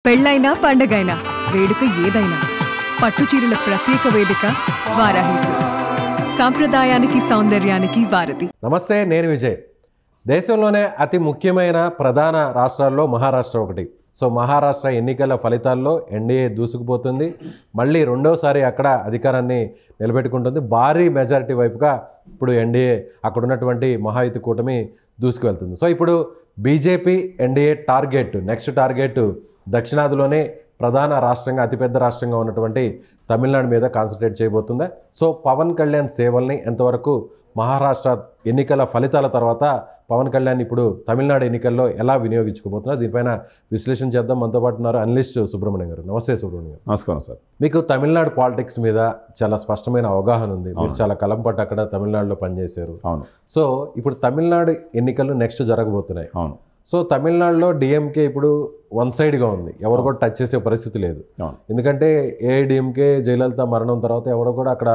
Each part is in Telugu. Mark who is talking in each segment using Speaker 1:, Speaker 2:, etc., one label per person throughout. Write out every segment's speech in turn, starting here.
Speaker 1: పెళ్ళైనా పండగైనా వేడుక ఏదైనా పట్టుచీరల ప్రత్యేక వేదిక వారాహి సిల్క్స్. సాంప్రదాయానికి సౌందర్యానికి వారధి.
Speaker 2: నమస్తే, నేను విజయ్. దేశంలోనే అతి ముఖ్యమైన ప్రధాన రాష్ట్రాల్లో మహారాష్ట్ర ఒకటి. సో మహారాష్ట్ర ఎన్నికల ఫలితాల్లో ఎన్డీఏ దూసుకుపోతుంది. మళ్ళీ రెండోసారి అక్కడ అధికారాన్ని నిలబెట్టుకుంటుంది. భారీ మెజారిటీ వైపుగా ఇప్పుడు ఎన్డీఏ అక్కడ ఉన్నటువంటి మహాయుతి కూటమి దూసుకువెళ్తుంది. సో ఇప్పుడు బీజేపీ ఎన్డీఏ నెక్స్ట్ టార్గెట్ దక్షిణాదిలోనే ప్రధాన రాష్ట్రంగా అతిపెద్ద రాష్ట్రంగా ఉన్నటువంటి తమిళనాడు మీద కాన్సన్ట్రేట్ చేయబోతుందా? సో పవన్ కళ్యాణ్ సేవల్ని ఎంతవరకు మహారాష్ట్ర ఎన్నికల ఫలితాల తర్వాత పవన్ కళ్యాణ్ ఇప్పుడు తమిళనాడు ఎన్నికల్లో ఎలా వినియోగించుకోబోతున్నారు, దీనిపైన విశ్లేషణ చేద్దాం. మనతో పాటు ఉన్నారు అనలిస్ట్ సుబ్రహ్మణ్యం గారు. నమస్తే సుబ్రహ్మణ్యం గారు.
Speaker 3: నమస్కారం సార్.
Speaker 2: మీకు తమిళనాడు పాలిటిక్స్ మీద చాలా స్పష్టమైన అవగాహన ఉంది. మీరు చాలా కాలం పాటు అక్కడ తమిళనాడులో పనిచేశారు.
Speaker 3: అవును.
Speaker 2: సో ఇప్పుడు తమిళనాడు ఎన్నికలు నెక్స్ట్ జరగబోతున్నాయి.
Speaker 3: అవును.
Speaker 2: సో తమిళనాడులో డిఎంకే ఇప్పుడు వన్ సైడ్గా ఉంది. ఎవరు కూడా టచ్ చేసే పరిస్థితి లేదు. ఎందుకంటే ఏఐడిఎంకే జయలలిత మరణం తర్వాత ఎవరు కూడా అక్కడ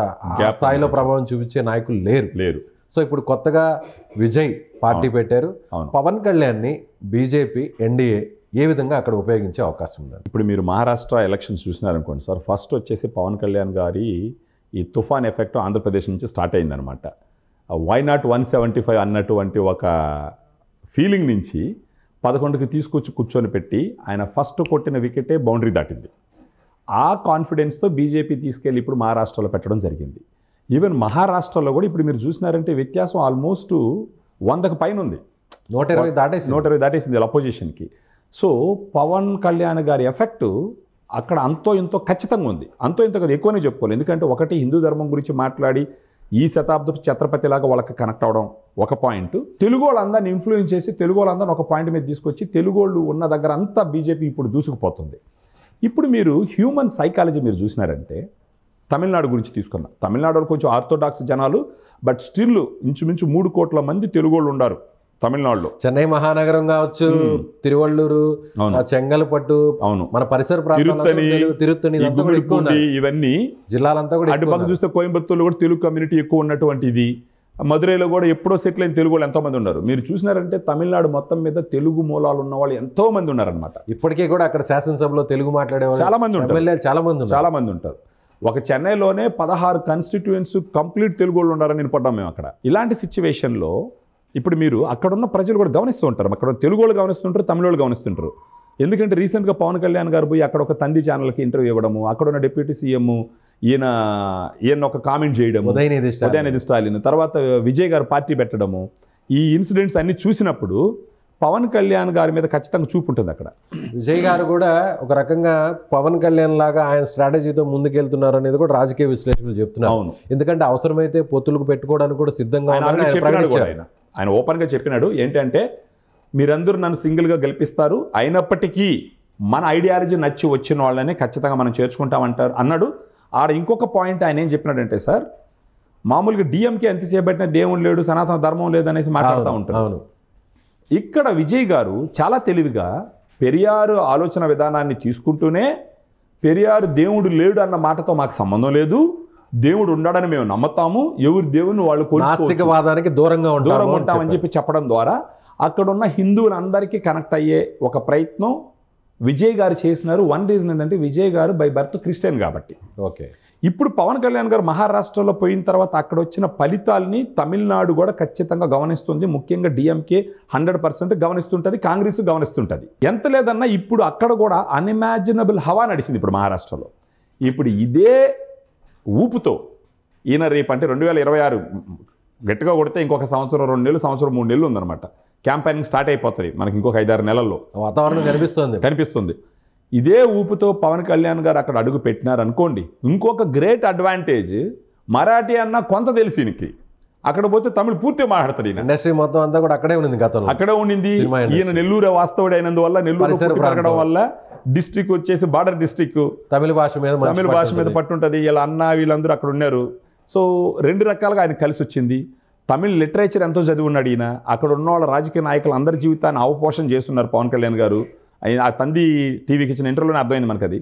Speaker 2: ఆ స్థాయిలో ప్రభావం చూపించే నాయకులు లేరు. సో ఇప్పుడు కొత్తగా విజయ్ పార్టీ పెట్టారు. పవన్ కళ్యాణ్ని బీజేపీ ఎన్డీఏ ఏ విధంగా అక్కడ ఉపయోగించే అవకాశం ఉంది?
Speaker 3: ఇప్పుడు మీరు మహారాష్ట్ర ఎలక్షన్స్ చూసినారనుకోండి సార్, ఫస్ట్ వచ్చేసి పవన్ కళ్యాణ్ గారి ఈ తుఫాన్ ఎఫెక్ట్ ఆంధ్రప్రదేశ్ నుంచి స్టార్ట్ అయిందనమాట. వై నాట్ 175 అన్నటువంటి ఒక ఫీలింగ్ నుంచి 11కి తీసుకొచ్చి కూర్చొని పెట్టి ఆయన ఫస్ట్ కొట్టిన వికెటే బౌండరీ దాటింది. ఆ కాన్ఫిడెన్స్తో బీజేపీ తీసుకెళ్ళి ఇప్పుడు మహారాష్ట్రలో పెట్టడం జరిగింది. ఈవెన్ మహారాష్ట్రలో కూడా ఇప్పుడు మీరు చూసినారంటే వ్యత్యాసం ఆల్మోస్ట్ 100కి పైన ఉంది. 120 దాటేసింది అపోజిషన్కి. సో పవన్ కళ్యాణ్ గారి ఎఫెక్ట్ అక్కడ అంతో ఇంతో ఖచ్చితంగా ఉంది. అంతో ఇంతో కదా, ఎక్కువనే చెప్పుకోవాలి. ఎందుకంటే ఒకటి హిందూ ధర్మం గురించి మాట్లాడి ఈ శతాబ్దపు ఛత్రపతిలాగా వాళ్ళకి కనెక్ట్ అవ్వడం ఒక పాయింట్. తెలుగు వాళ్ళందరినీ ఇన్ఫ్లుయెన్స్ చేసి తెలుగు వాళ్ళందరినీ ఒక పాయింట్ మీద తీసుకొచ్చి తెలుగు వాళ్ళు ఉన్న దగ్గర అంతా బీజేపీ ఇప్పుడు దూసుకుపోతుంది. ఇప్పుడు మీరు హ్యూమన్ సైకాలజీ మీరు చూసినారంటే తమిళనాడు గురించి తీసుకున్నాం. తమిళనాడులో కొంచెం ఆర్థోడాక్స్ జనాలు, బట్ స్టిల్ ఇంచుమించు 3 కోట్ల మంది తెలుగు వాళ్ళు ఉన్నారు తమిళనాడులో.
Speaker 2: చెన్నై మహానగరం కావచ్చు, తిరువళ్ళూరు, చెంగల్పట్టు, అవును, మన పరిసర
Speaker 3: తిరుత్తని ఇవన్నీ
Speaker 2: జిల్లాలంతా కూడా
Speaker 3: అటుపక్క చూస్తే కోయంబత్తూరులో కూడా తెలుగు కమ్యూనిటీ ఎక్కువ ఉన్నటువంటిది. మధురైలో కూడా ఎప్పుడో సెటిల్ అయిన తెలుగు వాళ్ళు ఎంతోమంది ఉన్నారు. మీరు చూసినారంటే తమిళనాడు మొత్తం మీద తెలుగు మూలాలు ఉన్న వాళ్ళు ఎంతో మంది ఉన్నారనమాట.
Speaker 2: ఇప్పటికీ కూడా అక్కడ శాసనసభలో తెలుగు మాట్లాడే
Speaker 3: చాలా మంది ఉంటారు.
Speaker 2: చాలా మంది ఉంటారు.
Speaker 3: ఒక చెన్నైలోనే 16 కాన్స్టిట్యూయెన్స్ కంప్లీట్ తెలుగు వాళ్ళు ఉన్నారని వినపడ్డాం మేము అక్కడ. ఇలాంటి సిచ్యువేషన్లో ఇప్పుడు మీరు అక్కడున్న ప్రజలు కూడా గమనిస్తూ ఉంటారు. అక్కడ తెలుగు వాళ్ళు గమనిస్తుంటారు, తమిళ వాళ్ళు గమనిస్తుంటారు. ఎందుకంటే రీసెంట్గా పవన్ కళ్యాణ్ గారు పోయి అక్కడ ఒక తంది ఛానల్కి ఇంటర్వ్యూ ఇవ్వడము, అక్కడ ఉన్న డిప్యూటీ సీఎం ఈయన ఒక కామెంట్ చేయడము, ఉదయనిధి స్టాలిన్, తర్వాత విజయ్ గారు పార్టీ పెట్టడము, ఈ ఇన్సిడెంట్స్ అన్ని చూసినప్పుడు పవన్ కళ్యాణ్ గారి మీద ఖచ్చితంగా చూపు ఉంటుంది అక్కడ.
Speaker 2: విజయ్ గారు కూడా ఒక రకంగా పవన్ కళ్యాణ్ లాగా ఆయన స్ట్రాటజీతో ముందుకెళ్తున్నారు అనేది కూడా రాజకీయ విశ్లేషకులు చెప్తున్నారు. ఎందుకంటే అవసరమైతే పొత్తులకు పెట్టుకోవడానికి కూడా సిద్ధంగా
Speaker 3: ఆయన ఓపెన్గా చెప్పినాడు. ఏంటంటే మీరందరూ నన్ను సింగిల్గా గెలిపిస్తారు, అయినప్పటికీ మన ఐడియాలజీ నచ్చి వచ్చిన వాళ్ళనే ఖచ్చితంగా మనం చేర్చుకుంటామంటారు అన్నాడు. ఆడ ఇంకొక పాయింట్ ఆయన ఏం చెప్పినాడంటే, సార్ మామూలుగా డిఎంకే ఎంతసేపు పెట్టినా దేవుడు లేడు, సనాతన ధర్మం లేదనేసి మాట్లాడుతూ ఉంటారు. ఇక్కడ విజయ్ గారు చాలా తెలివిగా పెరియారు ఆలోచన విధానాన్ని తీసుకుంటూనే పెరియారు దేవుడు లేడు అన్న మాటతో మాకు సంబంధం లేదు, దేవుడు ఉన్నాడని మేము నమ్ముతాము, ఎవరి దేవుని వాళ్ళు
Speaker 2: నాస్తికవాదానికి దూరంగా
Speaker 3: ఉంటామని చెప్పి చెప్పడం ద్వారా అక్కడున్న హిందువులందరికీ కనెక్ట్ అయ్యే ఒక ప్రయత్నం విజయ్ గారు చేసినారు. వన్ రీజన్ ఏంటంటే విజయ్ గారు బై బర్త్ క్రిస్టియన్ కాబట్టి.
Speaker 2: ఓకే.
Speaker 3: ఇప్పుడు పవన్ కళ్యాణ్ గారు మహారాష్ట్రలో పోయిన తర్వాత అక్కడ వచ్చిన ఫలితాలని తమిళనాడు కూడా ఖచ్చితంగా గమనిస్తుంది. ముఖ్యంగా డిఎంకే 100% గమనిస్తుంటుంది, కాంగ్రెస్ గమనిస్తుంటుంది. ఎంత లేదన్నా ఇప్పుడు అక్కడ కూడా అన్ఇమాజినబుల్ హవా నడిచింది ఇప్పుడు మహారాష్ట్రలో. ఇప్పుడు ఇదే ఊపుతో ఈయన రేపు అంటే 2026 గట్టిగా కొడితే ఇంకొక సంవత్సరం 2 నెలలు, సంవత్సరం 3 నెలలు ఉందన్నమాట. క్యాంపెయినింగ్ స్టార్ట్ అయిపోతుంది మనకి ఇంకొక 5-6 నెలల్లో.
Speaker 2: వాతావరణం కనిపిస్తుంది.
Speaker 3: ఇదే ఊపుతో పవన్ కళ్యాణ్ గారు అక్కడ అడుగు పెట్టినారనుకోండి, ఇంకొక గ్రేట్ అడ్వాంటేజ్, మరాఠీ అన్న కొంత తెలిసి ఈయనకి అక్కడ పోతే తమిళ పూర్తిగా మాట్లాడతాడు.
Speaker 2: ఇండస్ట్రీ మొత్తం అంతా కూడా అక్కడే ఉండింది, గతంలో అక్కడే ఉండింది.
Speaker 3: ఈయన నెల్లూరు వాస్తవుడు అయినందువల్ల నెల్లూరు పెరగడం వల్ల డిస్ట్రిక్ట్ వచ్చేసి బార్డర్ డిస్ట్రిక్ట్,
Speaker 2: తమిళ భాష
Speaker 3: మీద పట్టుంటుంది. వీళ్ళ అన్న వీళ్ళందరూ అక్కడ ఉన్నారు. సో 2 రకాలుగా ఆయన కలిసి వచ్చింది. తమిళ లిటరేచర్ ఎంతో చదివి ఉన్నాడు ఈయన. అక్కడ ఉన్న వాళ్ళ రాజకీయ నాయకులు అందరి జీవితాన్ని అవపోషణ చేస్తున్నారు పవన్ కళ్యాణ్ గారు. ఆ తంది టీవీకి ఇచ్చిన ఇంటర్వ్యూలోనే అర్థమైంది మనకు అది.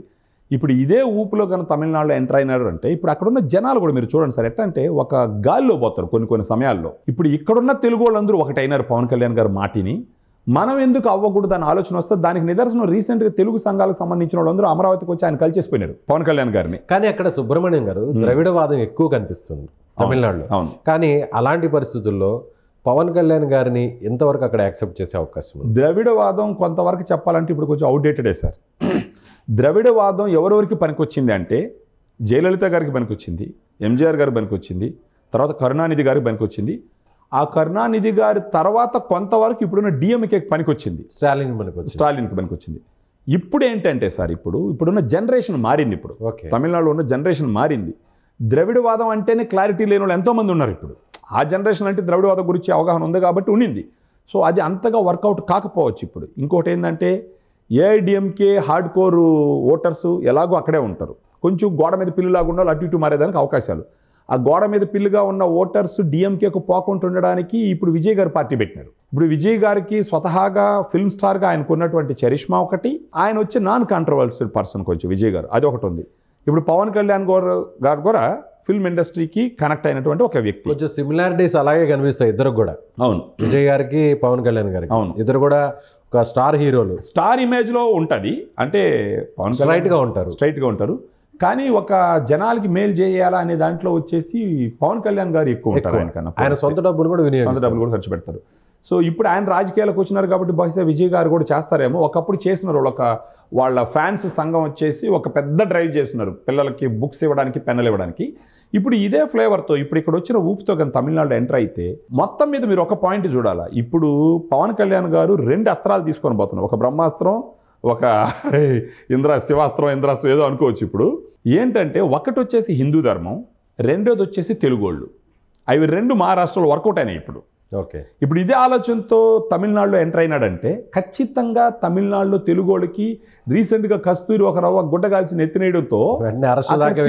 Speaker 3: ఇప్పుడు ఇదే ఊపులో కనుక తమిళనాడులో ఎంటర్ అయినారు అంటే ఇప్పుడు అక్కడున్న జనాలు కూడా మీరు చూడండి సార్, ఎట్లా అంటే ఒక గాల్లో పోతారు కొన్ని సమయాల్లో. ఇప్పుడు ఇక్కడున్న తెలుగు వాళ్ళందరూ ఒకటైనారు పవన్ కళ్యాణ్ గారు మాటిని. మనం ఎందుకు అవ్వకూడదు అని ఆలోచన వస్తే దానికి నిదర్శనం రీసెంట్గా తెలుగు సంఘాలకు సంబంధించిన వాళ్ళందరూ అమరావతికి వచ్చి ఆయన కలిచేసిపోయినారు పవన్ కళ్యాణ్ గారిని.
Speaker 2: కానీ అక్కడ సుబ్రహ్మణ్యం గారు ద్రవిడవాదం ఎక్కువ కనిపిస్తుంది తమిళనాడులో.
Speaker 3: అవును.
Speaker 2: కానీ అలాంటి పరిస్థితుల్లో పవన్ కళ్యాణ్ గారిని ఎంతవరకు అక్కడ యాక్సెప్ట్ చేసే అవకాశం ఉంది?
Speaker 3: ద్రవిడవాదం కొంతవరకు చెప్పాలంటే ఇప్పుడు కొంచెం అవుట్డేటెడే సార్. ద్రవిడవాదం ఎవరెవరికి పనికొచ్చింది అంటే జయలలిత గారికి పనికొచ్చింది, ఎంజీఆర్ గారికి పనికొచ్చింది, తర్వాత కరుణానిధి గారికి పనికొచ్చింది. ఆ కరుణానిధి గారి తర్వాత కొంతవరకు ఇప్పుడున్న డిఎంకేకి పనికొచ్చింది, స్టాలిన్కి పనికొచ్చింది. ఇప్పుడు ఏంటంటే సార్ ఇప్పుడున్న జనరేషన్ మారింది. ఇప్పుడు తమిళనాడులో ఉన్న జనరేషన్ మారింది. ద్రవిడవాదం అంటేనే క్లారిటీ లేని వాళ్ళు ఎంతోమంది ఉన్నారు ఇప్పుడు. ఆ జనరేషన్ అంటే ద్రవిడవాదం గురించి అవగాహన ఉంది కాబట్టి ఉండింది. సో అది అంతగా వర్కౌట్ కాకపోవచ్చు ఇప్పుడు. ఇంకోటి ఏంటంటే ఏఐడిఎంకే హార్డ్ కోర్ ఓటర్స్ ఎలాగో అక్కడే ఉంటారు. కొంచెం గోడ మీద పిల్లులాగా ఉండాలి, అటు ఇటు మారేదానికి అవకాశాలు. ఆ గోడ మీద పిల్లుగా ఉన్న ఓటర్స్ డిఎంకేకు పోకుండా ఉండడానికి ఇప్పుడు విజయ్ గారు పార్టీ పెట్టినారు. ఇప్పుడు విజయ్ గారికి స్వతహాగా ఫిల్మ్ స్టార్గా ఆయనకు ఉన్నటువంటి చరిష్మా ఒకటి, ఆయన వచ్చి నాన్ కాంట్రవర్షియల్ పర్సన్ కొంచెం విజయ్ గారు, అది ఒకటి ఉంది. ఇప్పుడు పవన్ కళ్యాణ్ గారు కూడా ఫిల్మ్ ఇండస్ట్రీకి కనెక్ట్ అయినటువంటి ఒక వ్యక్తి.
Speaker 2: కొంచెం సిమిలారిటీస్ అలాగే కనిపిస్తాయి ఇద్దరు కూడా.
Speaker 3: అవును,
Speaker 2: విజయ్ గారికి పవన్ కళ్యాణ్ గారికి.
Speaker 3: అవును,
Speaker 2: ఇద్దరు కూడా ఒక స్టార్ హీరోలు,
Speaker 3: స్టార్ ఇమేజ్లో ఉంటుంది. అంటే పవన్ స్ట్రైట్గా ఉంటారు కానీ ఒక జనాలకి మేలు చేయాలా అనే దాంట్లో వచ్చేసి పవన్ కళ్యాణ్ గారు ఎక్కువ ఉంటారు.
Speaker 2: ఆయన సొంత డబ్బులు కూడా
Speaker 3: ఖర్చు పెడతారు. సో ఇప్పుడు ఆయన రాజకీయాలకు వచ్చినారు కాబట్టి బహుశా విజయ్ గారు కూడా చేస్తారేమో. ఒకప్పుడు చేసినారు, వాళ్ళ ఫ్యాన్స్ సంఘం వచ్చేసి ఒక పెద్ద డ్రైవ్ చేస్తున్నారు పిల్లలకి బుక్స్ ఇవ్వడానికి, పెన్నులు ఇవ్వడానికి. ఇప్పుడు ఇదే ఫ్లేవర్తో ఇప్పుడు ఇక్కడ వచ్చిన ఊపుతో కానీ తమిళనాడులో ఎంటర్ అయితే మొత్తం మీద మీరు ఒక పాయింట్ చూడాలా. ఇప్పుడు పవన్ కళ్యాణ్ గారు 2 అస్త్రాలు తీసుకొని పోతున్నారు. ఒక బ్రహ్మాస్త్రం, ఒక శివాస్త్రం, ఇంద్రాస్త్రం ఏదో అనుకోవచ్చు. ఇప్పుడు ఏంటంటే ఒకటి వచ్చేసి హిందూ ధర్మం, రెండోది వచ్చేసి తెలుగోళ్ళు. అవి 2 మహారాష్ట్రలో వర్కౌట్ అయినాయి ఇప్పుడు. ఇప్పుడు ఇదే ఆలోచనతో తమిళనాడులో ఎంటర్ అయినాడంటే ఖచ్చితంగా తమిళనాడులో తెలుగోళ్ళకి రీసెంట్గా కస్తూరి ఒక రవ్వ గుడ్డ కాల్చి నెత్తినేయడంతో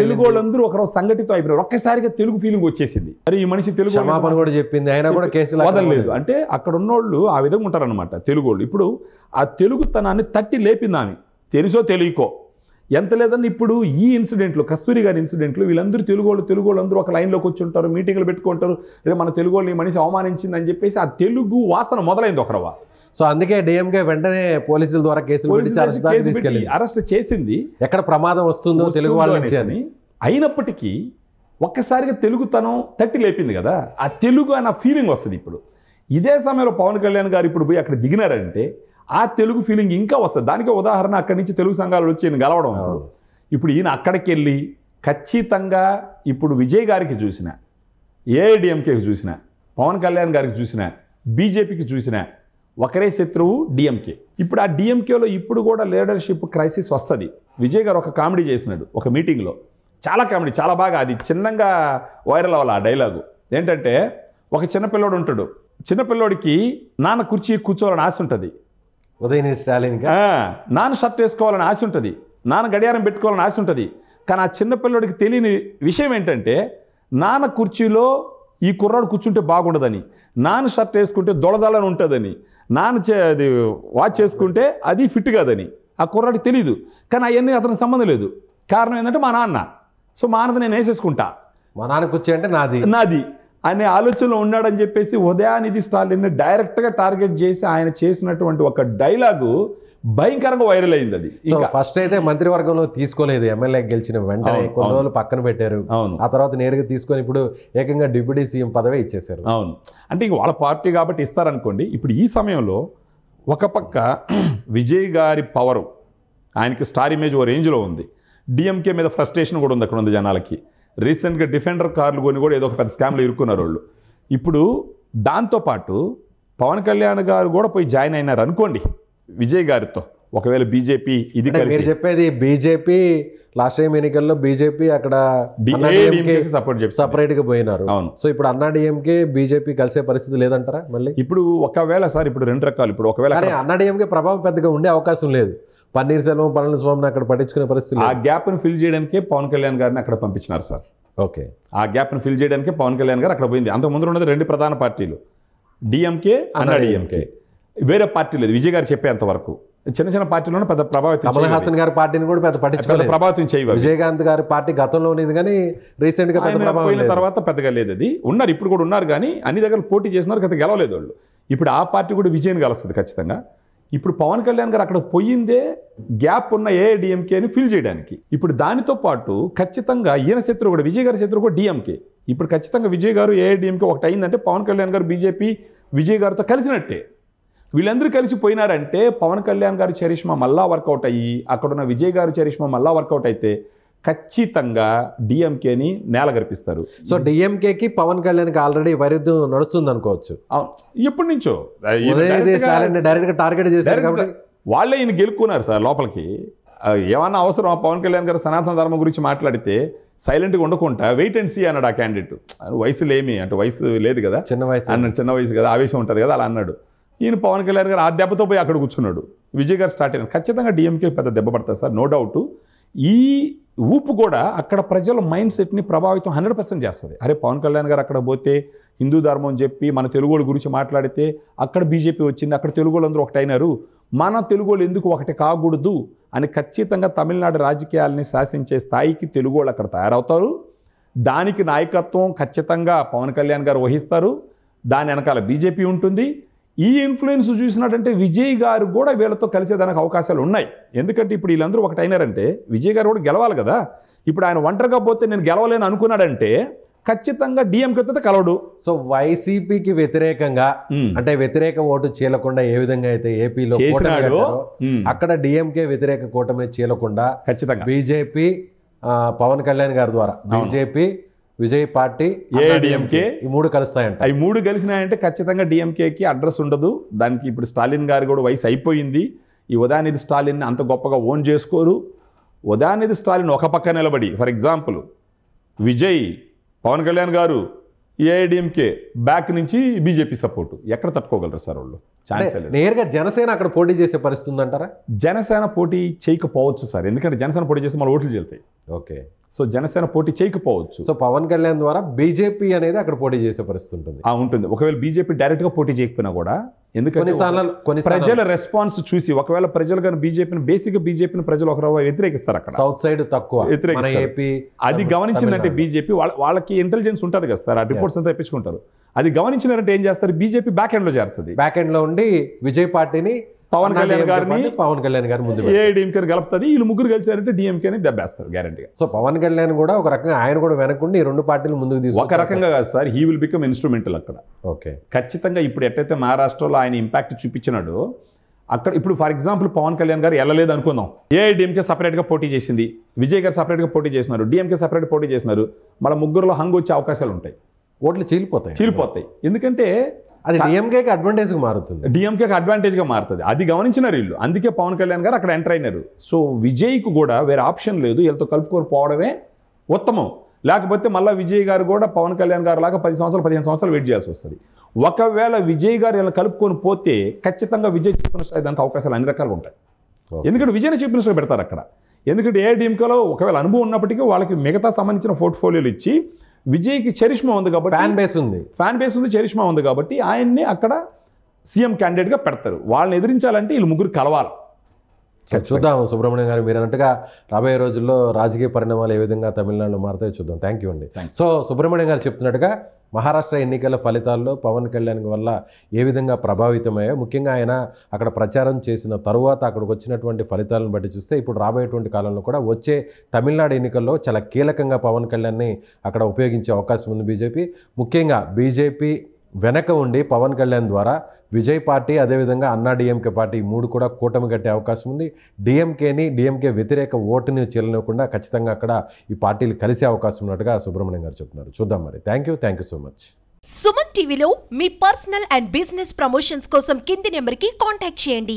Speaker 3: తెలుగోళ్ళందరూ ఒక రవ్వ సంఘటితం అయిపోయారు. ఒక్కసారిగా తెలుగు ఫీలింగ్ వచ్చేసింది. మరి ఈ మనిషి తెలుగు
Speaker 2: క్షమాపణ కూడా చెప్పింది, అయినా కూడా కేసులు
Speaker 3: వదలలేదు. అంటే అక్కడ ఉన్నోళ్ళు ఆ విధంగా ఉంటారనమాట తెలుగోళ్ళు. ఇప్పుడు ఆ తెలుగుతనాన్ని తట్టి లేపింది ఆమె, తెలుసో తెలియకో. ఎంత లేదని ఇప్పుడు ఈ ఇన్సిడెంట్లు, కస్తూరి గారి ఇన్సిడెంట్లు, వీళ్ళందరూ తెలుగోళ్ళు అందరూ ఒక లైన్లోకి వచ్చి ఉంటారు, మీటింగ్లు పెట్టుకుంటారు. రేపు మన తెలుగోళ్ళని ఈ మనిషి అవమానించింది అని చెప్పేసి ఆ తెలుగు వాసన మొదలైంది ఒకరవ.
Speaker 2: సో అందుకే డిఎంకే వెంటనే పోలీసుల ద్వారా కేసులు
Speaker 3: అరెస్ట్ చేసింది.
Speaker 2: ఎక్కడ ప్రమాదం వస్తుందో తెలుగు వాళ్ళ నుంచి అని.
Speaker 3: అయినప్పటికీ ఒక్కసారిగా తెలుగుతనం తట్టి లేపింది కదా, ఆ తెలుగు అన్న ఫీలింగ్ వస్తుంది. ఇప్పుడు ఇదే సమయంలో పవన్ కళ్యాణ్ గారు ఇప్పుడు పోయి అక్కడ దిగినారంటే ఆ తెలుగు ఫీలింగ్ ఇంకా వస్తుంది. దానికే ఉదాహరణ అక్కడి నుంచి తెలుగు సంఘాలు వచ్చి ఈయన గెలవడం. ఇప్పుడు ఈయన అక్కడికి వెళ్ళి ఖచ్చితంగా ఇప్పుడు విజయ్ గారికి చూసిన, ఏఐడిఎంకేకి చూసిన, పవన్ కళ్యాణ్ గారికి చూసిన, బీజేపీకి చూసిన ఒకరే శత్రువు డిఎంకే. ఇప్పుడు ఆ డిఎంకేలో ఇప్పుడు కూడా లీడర్షిప్ క్రైసిస్ వస్తుంది. విజయ్ గారు ఒక కామెడీ చేసినాడు ఒక మీటింగ్లో, చాలా కామెడీ, చాలా బాగా. అది చిన్నగా వైరల్ అవ్వాలి ఆ డైలాగు. ఏంటంటే ఒక చిన్నపిల్లోడు ఉంటాడు, చిన్నపిల్లోడికి నాన్న కుర్చీ కూర్చోవాలని ఆశ ఉంటుంది,
Speaker 2: ఉదయనిధి స్టాలిన్
Speaker 3: నాన్న షర్ట్ వేసుకోవాలని ఆశ ఉంటుంది, నాన్న గడియారం పెట్టుకోవాలని ఆశ ఉంటుంది. కానీ ఆ చిన్నపిల్లోడికి తెలియని విషయం ఏంటంటే నాన్న కుర్చీలో ఈ కుర్రాడు కూర్చుంటే బాగుండదని, నాన్న షర్ట్ వేసుకుంటే దొడదలని ఉంటుందని, అది వాచ్ చేసుకుంటే అది ఫిట్ కాదని ఆ కుర్రాడికి తెలియదు. కానీ అవన్నీ అతనికి సంబంధం లేదు. కారణం ఏంటంటే మా నాన్న. సో మా నాన్నది నేను వేసేసుకుంటా,
Speaker 2: మా నాన్న కుర్చీ అంటే
Speaker 3: నాది అనే ఆలోచనలో ఉన్నాడని చెప్పేసి ఉదయానిధి స్టాలిన్ని డైరెక్ట్గా టార్గెట్ చేసి ఆయన చేసినటువంటి ఒక డైలాగు భయంకరంగా వైరల్ అయింది. అది
Speaker 2: ఫస్ట్ అయితే మంత్రివర్గంలో తీసుకోలేదు, ఎమ్మెల్యే గెలిచిన వెంటనే కొన్ని రోజులు పక్కన పెట్టారు. ఆ తర్వాత నేరుగా తీసుకొని ఇప్పుడు ఏకంగా డిప్యూటీ సీఎం పదవి ఇచ్చేశారు.
Speaker 3: అవును, అంటే ఇంక వాళ్ళ పార్టీ కాబట్టి ఇస్తారనుకోండి. ఇప్పుడు ఈ సమయంలో ఒక పక్క విజయ్ గారి పవరు, ఆయనకి స్టార్ ఇమేజ్ ఓ రేంజ్లో ఉంది. డిఎంకే మీద ఫ్రస్ట్రేషన్ కూడా ఉంది అక్కడ ఉంది జనాలకి. రీసెంట్గా డిఫెండర్ కార్లు కొని కూడా ఏదో ఒక పెద్ద స్కామ్లో ఇరుక్కున్నారు వాళ్ళు. ఇప్పుడు దాంతోపాటు పవన్ కళ్యాణ్ గారు కూడా పోయి జాయిన్ అయినారు అనుకోండి విజయ్ గారితో. ఒకవేళ బీజేపీ ఇది
Speaker 2: మీరు చెప్పేది, బీజేపీ లాస్ట్ టైం ఎన్నికల్లో బీజేపీ అక్కడ సపరేట్ గా పోయినారు.
Speaker 3: అవును.
Speaker 2: సో ఇప్పుడు అన్నా డిఎంకే బీజేపీ కలిసే పరిస్థితి లేదంటారా మళ్ళీ?
Speaker 3: ఇప్పుడు ఒకవేళ సార్ ఇప్పుడు 2 రకాలు. ఇప్పుడు ఒకవేళ
Speaker 2: అన్నా డిఎంకే ప్రభావం పెద్దగా ఉండే అవకాశం లేదు. పన్నీర్సెల్వం, పళనిస్వామిని అక్కడ పట్టించుకునే పరిస్థితి.
Speaker 3: ఆ గ్యాప్ను ఫిల్ చేయడానికే పవన్ కళ్యాణ్ గారిని అక్కడ పంపించినారు సార్.
Speaker 2: ఓకే,
Speaker 3: ఆ గ్యాప్ను ఫిల్ చేయడానికే పవన్ కళ్యాణ్ గారు అక్కడ పోయింది. అంతకుముందు ఉన్నది 2 ప్రధాన పార్టీలు, డిఎంకే, అన్నా డిఎంకే. వేరే పార్టీ లేదు విజయ్ గారు చెప్పేంత వరకు. చిన్న చిన్న పార్టీలోనే పెద్ద ప్రభావితం.
Speaker 2: కమల్ హాసన్ గారి పార్టీని కూడా పెద్ద పట్టించుకోలేదు,
Speaker 3: ప్రభావితం చేయవాలి.
Speaker 2: విజయకాంత్ గారి పార్టీ గతంలో ఉంది కానీ రీసెంట్ గా
Speaker 3: పోయిన తర్వాత పెద్దగా లేదు. అది ఉన్నారు, ఇప్పుడు కూడా ఉన్నారు కానీ అన్ని దగ్గర పోటీ చేసినారు కదా, గెలవలేదు వాళ్ళు. ఇప్పుడు ఆ పార్టీ కూడా విజయ్ కలుస్తుంది ఖచ్చితంగా. ఇప్పుడు పవన్ కళ్యాణ్ గారు అక్కడ పోయిందే గ్యాప్ ఉన్న ఏఐడిఎంకేని ఫిల్ చేయడానికి. ఇప్పుడు దానితో పాటు ఖచ్చితంగా ఈయన శత్రువు కూడా, విజయ్ గారి శత్రువు కూడా డిఎంకే. ఇప్పుడు ఖచ్చితంగా విజయ్ గారు ఏఐడిఎంకే ఒకటి అయిందంటే పవన్ కళ్యాణ్ గారు బీజేపీ విజయ్ గారితో కలిసినట్టే. వీళ్ళందరూ కలిసి పోయినారంటే పవన్ కళ్యాణ్ గారి చరిష్మా మళ్ళా వర్కౌట్ అయ్యి అక్కడున్న విజయ్ గారి చరిష్మా మళ్ళా వర్కౌట్ అయితే ఖచ్చితంగా డిఎంకేని నేల గర్పిస్తారు.
Speaker 2: సో డిఎంకేకి పవన్ కళ్యాణ్కి ఆల్రెడీ వైరుధ్యం నడుస్తుంది అనుకోవచ్చు.
Speaker 3: ఎప్పటి నుంచో
Speaker 2: డైరెక్ట్గా టార్గెట్ చేశారు కాబట్టి
Speaker 3: వాళ్ళే ఈయన గెలుక్కున్నారు సార్ లోపలికి. ఏమన్నా అవసరం పవన్ కళ్యాణ్ గారు సనాతన ధర్మం గురించి మాట్లాడితే సైలెంట్గా ఉండకుండా వెయిట్ అండ్ సీ అన్నాడు ఆ క్యాండిడేట్. వయసులో ఏమి అంటే వయసు లేదు కదా,
Speaker 2: చిన్న వయసు
Speaker 3: అన్నాడు, చిన్న వయసు కదా, ఆవేశం ఉంటుంది కదా, అలా అన్నాడు. ఈయన పవన్ కళ్యాణ్ గారు ఆ దెబ్బతో పోయి అక్కడ కూర్చున్నాడు. విజయ్ గారు స్టార్ట్ అయినారు. ఖచ్చితంగా డిఎంకే పెద్ద దెబ్బ పడతారు సార్, నో డౌట్. ఈ ఊపు కూడా అక్కడ ప్రజల మైండ్ సెట్ని ప్రభావితం 100% చేస్తుంది. అరే పవన్ కళ్యాణ్ గారు అక్కడ పోతే హిందూ ధర్మం అని చెప్పి మన తెలుగోళ్ళ గురించి మాట్లాడితే అక్కడ బీజేపీ వచ్చింది, అక్కడ తెలుగోళ్ళు అందరూ ఒకటైనారు, మన తెలుగోళ్ళు ఎందుకు ఒకటి కాకూడదు అని ఖచ్చితంగా తమిళనాడు రాజకీయాలని శాసించే స్థాయికి తెలుగోళ్ళు అక్కడ తయారవుతారు. దానికి నాయకత్వం ఖచ్చితంగా పవన్ కళ్యాణ్ గారు వహిస్తారు. దాని వెనకాల బీజేపీ ఉంటుంది. ఈ ఇన్ఫ్లుయెన్స్ చూసినట్టంటే విజయ్ గారు కూడా వీళ్ళతో కలిసేదానికి అవకాశాలు ఉన్నాయి. ఎందుకంటే ఇప్పుడు వీళ్ళందరూ ఒకటైనారంటే విజయ్ గారు కూడా గెలవాలి కదా. ఇప్పుడు ఆయన ఒంటరిగా పోతే నేను గెలవలేను అనుకున్నాడంటే ఖచ్చితంగా డిఎంకేతో కలవడు.
Speaker 2: సో వైసీపీకి వ్యతిరేకంగా అంటే వ్యతిరేక ఓటు చీలకుండా ఏ విధంగా అయితే ఏపీలో అక్కడ డిఎంకే వ్యతిరేక కూటమి చీలకుండా
Speaker 3: ఖచ్చితంగా
Speaker 2: బీజేపీ పవన్ కళ్యాణ్ గారి ద్వారా బీజేపీ విజయ్ పార్టీ
Speaker 3: ఏఐడిఎంకే
Speaker 2: ఈ మూడు కలుస్తాయంట.
Speaker 3: అవి మూడు కలిసినాయంటే ఖచ్చితంగా డిఎంకేకి అడ్రస్ ఉండదు. దానికి ఇప్పుడు స్టాలిన్ గారు కూడా వయసు అయిపోయింది. ఈ ఉదయనిధి స్టాలిన్ అంత గొప్పగా ఓన్ చేసుకోరు. ఉదయనిధి స్టాలిన్ ఒక పక్క నిలబడి ఫర్ ఎగ్జాంపుల్ విజయ్ పవన్ కళ్యాణ్ గారు ఏఐడిఎంకే బ్యాక్ నుంచి బీజేపీ సపోర్టు ఎక్కడ తట్టుకోగలరు సార్ వాళ్ళు? ఛాన్స్ లేదు.
Speaker 2: నేరుగా జనసేన అక్కడ పోటీ చేసే పరిస్థితి ఉందంటారా?
Speaker 3: జనసేన పోటీ చేయకపోవచ్చు సార్, ఎందుకంటే జనసేన పోటీ చేస్తే మళ్ళీ ఓట్లు చెల్తాయి.
Speaker 2: ఓకే,
Speaker 3: సో జనసేన పోటీ చేయకపోవచ్చు.
Speaker 2: సో పవన్ కళ్యాణ్ ద్వారా బీజేపీ అనేది అక్కడ పోటీ చేసే పరిస్థితి ఉంటుంది.
Speaker 3: ఉంటుంది. ఒకవేళ బీజేపీ డైరెక్ట్గా పోటీ చేయకపోయినా కూడా, ఎందుకంటే ప్రజల రెస్పాన్స్ చూసి ఒకవేళ ప్రజలు కానీ బీజేపీని ప్రజలు ఒక వ్యతిరేకిస్తారు. అక్కడ
Speaker 2: సౌత్ సైడ్ తక్కువ
Speaker 3: ఏపీ అది గమనించిందంటే బీజేపీ వాళ్ళకి ఇంటెలిజెన్స్ ఉంటుంది కదా సార్, ఆ రిపోర్ట్స్ అంతా తెప్పించుకుంటారు. అది గమనించినారంటే ఏం చేస్తారు, బీజేపీ బ్యాక్ ఎండ్ లో చేరుతుంది.
Speaker 2: బ్యాక్ ఎండ్ లో ఉండి విజయ్ పార్టీని పవన్ కళ్యాణ్ గారి ముందు
Speaker 3: ఏఐడిఎంకే కలుపుతుంది. వీళ్ళు ముగ్గురు కలిసారంటే డిఎంకేని దెబ్బేస్తారు గ్యారంటీగా.
Speaker 2: సో పవన్ కళ్యాణ్ కూడా ఒక రకంగా ఆయన కూడా వెనకుండి ఈ రెండు పార్టీలు ముందుకు తీసుకు
Speaker 3: ఒక రకంగా కాదు sir, he will become instrumental అక్కడ.
Speaker 2: ఓకే,
Speaker 3: ఖచ్చితంగా ఇప్పుడు ఎట్లయితే మహారాష్ట్రలో ఆయన ఇంపాక్ట్ చూపించినాడో అక్కడ ఇప్పుడు ఫర్ ఎగ్జాంపుల్ పవన్ కళ్యాణ్ గారు వెళ్ళలేదు అనుకుందాం, ఏఐడిఎంకే సపరేట్గా పోటీ చేసింది, విజయ్ గారు సపరేట్గా పోటీ చేసినారు, డిఎంకే సపరేట్ పోటీ చేసినారు, మళ్ళీ ముగ్గురులో హంగ్ వచ్చే అవకాశాలు ఉంటాయి.
Speaker 2: ఓట్లు చీలిపోతాయి.
Speaker 3: ఎందుకంటే
Speaker 2: అది డిఎంకేకి అడ్వాంటేజ్గా మారుతుంది.
Speaker 3: డిఎంకేకి అడ్వాంటేజ్గా మారుతుంది. అది గమనించినారు వీళ్ళు. అందుకే పవన్ కళ్యాణ్ గారు అక్కడ ఎంటర్ అయినారు. సో విజయ్కు కూడా వేరే ఆప్షన్ లేదు, వీళ్ళతో కలుపుకొని పోవడమే ఉత్తమం. లేకపోతే మళ్ళీ విజయ్ గారు కూడా పవన్ కళ్యాణ్ గారు లాగా 10 సంవత్సరాలు 15 సంవత్సరాలు వెయిట్ చేయాల్సి వస్తుంది. ఒకవేళ విజయ్ గారు ఇలా కలుపుకొని పోతే ఖచ్చితంగా విజయ్ చీఫ్ మినిస్టర్ దానికి అవకాశాలు అన్ని రకాలుగా ఉంటాయి. ఎందుకంటే విజయ్ని చీఫ్ మినిస్టర్ పెడతారు అక్కడ. ఎందుకంటే ఏఐడిఎంకేలో ఒకవేళ అనుభవం ఉన్నప్పటికీ వాళ్ళకి మిగతా సంబంధించిన పోర్ట్ఫోలియోలు ఇచ్చి విజయ్కి చరిష్మా ఉంది కాబట్టి, ఫ్యాన్ బేస్ ఉంది, చరిష్మా ఉంది కాబట్టి ఆయన్ని అక్కడ సీఎం క్యాండిడేట్గా పెడతారు. వాళ్ళని ఎదిరించాలంటే వీళ్ళు ముగ్గురు కలవాలి.
Speaker 2: చూద్దాం సుబ్రహ్మణ్యం గారు, మీరు అన్నట్టుగా రాబోయే రోజుల్లో రాజకీయ పరిణామాలు ఏ విధంగా తమిళనాడులో మారుతాయో చూద్దాం. థ్యాంక్ యూ అండి. సో సుబ్రహ్మణ్యం గారు చెప్తున్నట్టుగా మహారాష్ట్ర ఎన్నికల ఫలితాల్లో పవన్ కళ్యాణ్ వల్ల ఏ విధంగా ప్రభావితమయ్యాయో, ముఖ్యంగా ఆయన అక్కడ ప్రచారం చేసిన తరువాత అక్కడికి వచ్చినటువంటి ఫలితాలను బట్టి చూస్తే ఇప్పుడు రాబోయేటువంటి కాలంలో కూడా వచ్చే తమిళనాడు ఎన్నికల్లో చాలా కీలకంగా పవన్ కళ్యాణ్ని అక్కడ ఉపయోగించే అవకాశం ఉంది బీజేపీ. ముఖ్యంగా బీజేపీ వెనక ఉండి పవన్ కళ్యాణ్ ద్వారా విజయ్ పార్టీ, అదేవిధంగా అన్నా డిఎంకే పార్టీ ఈ మూడు కూడా కూటమి కట్టే అవకాశం ఉంది. డిఎంకే వ్యతిరేక ఓటుని చెల్లనివ్వకుండా ఖచ్చితంగా అక్కడ ఈ పార్టీలు కలిసే అవకాశం ఉన్నట్టుగా సుబ్రహ్మణ్యం గారు చెప్తున్నారు. చూద్దాం మరి. Thank you so much.
Speaker 4: Suman టీవీలో మీ పర్సనల్ అండ్ బిజినెస్ ప్రమోషన్స్ కోసం కింది నెంబర్కి కాంటాక్ట్ చేయండి.